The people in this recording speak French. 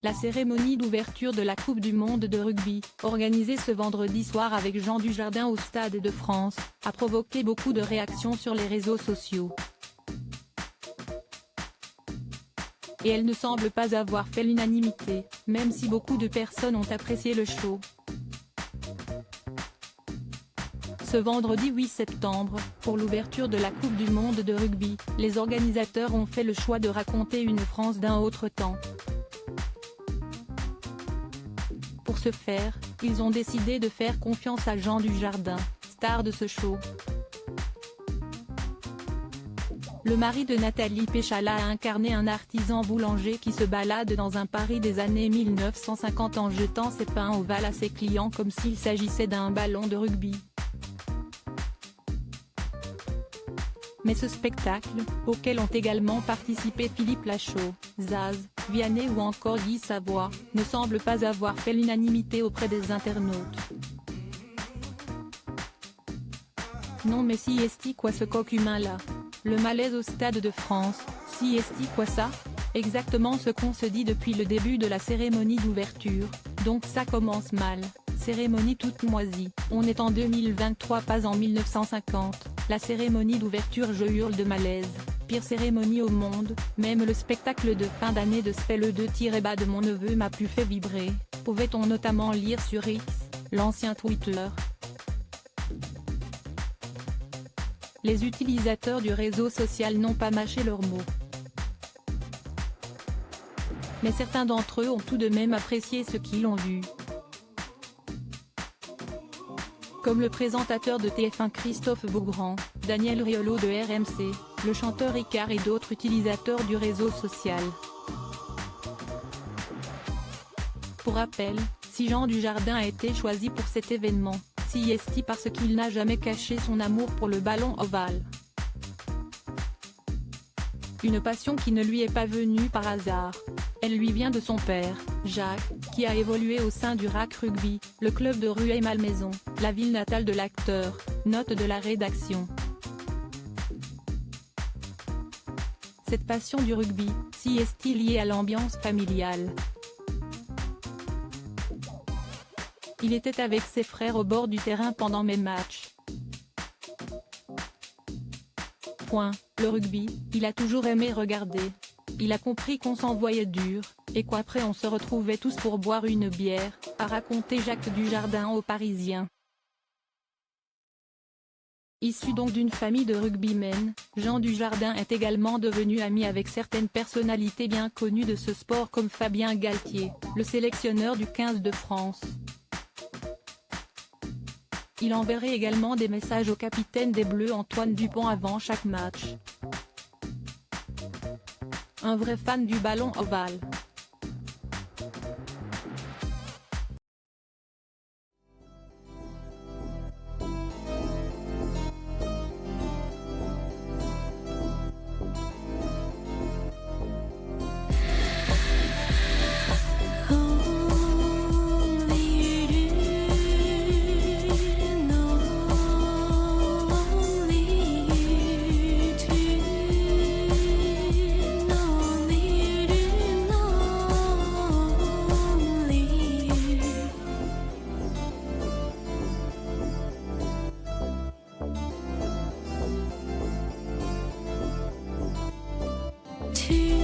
La cérémonie d'ouverture de la Coupe du monde de rugby, organisée ce vendredi soir avec Jean Dujardin au Stade de France, a provoqué beaucoup de réactions sur les réseaux sociaux. Et elle ne semble pas avoir fait l'unanimité, même si beaucoup de personnes ont apprécié le show. Ce vendredi 8 septembre, pour l'ouverture de la Coupe du monde de rugby, les organisateurs ont fait le choix de raconter une France d'un autre temps. Pour ce faire, ils ont décidé de faire confiance à Jean Dujardin, star de ce show. Le mari de Nathalie Péchala a incarné un artisan boulanger qui se balade dans un Paris des années 1950 en jetant ses pains ovales à ses clients comme s'il s'agissait d'un ballon de rugby. Mais ce spectacle, auquel ont également participé Philippe Lachaud, Zaz, Vianney ou encore Guy Savoy, ne semble pas avoir fait l'unanimité auprès des internautes. Non mais si esti quoi ce coq humain là? Le malaise au Stade de France, si esti quoi ça? Exactement ce qu'on se dit depuis le début de la cérémonie d'ouverture, donc ça commence mal. Cérémonie toute moisie, on est en 2023 pas en 1950, la cérémonie d'ouverture je hurle de malaise, pire cérémonie au monde, même le spectacle de fin d'année de Spell 2-bas de mon neveu m'a plus fait vibrer, pouvait-on notamment lire sur X, l'ancien Twitter. Les utilisateurs du réseau social n'ont pas mâché leurs mots. Mais certains d'entre eux ont tout de même apprécié ce qu'ils ont vu. Comme le présentateur de TF1 Christophe Beaugrand, Daniel Riolo de RMC, le chanteur Ricard et d'autres utilisateurs du réseau social. Pour rappel, si Jean Dujardin a été choisi pour cet événement, si est parce qu'il n'a jamais caché son amour pour le ballon ovale. Une passion qui ne lui est pas venue par hasard. Elle lui vient de son père, Jacques, qui a évolué au sein du RAC Rugby, le club de Rueil-Malmaison, la ville natale de l'acteur, note de la rédaction. Cette passion du rugby, si est liée à l'ambiance familiale. Il était avec ses frères au bord du terrain pendant mes matchs. Le rugby, il a toujours aimé regarder. Il a compris qu'on s'envoyait dur, et qu'après on se retrouvait tous pour boire une bière, a raconté Jacques Dujardin aux Parisiens. Issu donc d'une famille de rugbymen, Jean Dujardin est également devenu ami avec certaines personnalités bien connues de ce sport comme Fabien Galtier, le sélectionneur du 15 de France. Il enverrait également des messages au capitaine des Bleus Antoine Dupont avant chaque match. Un vrai fan du ballon ovale. To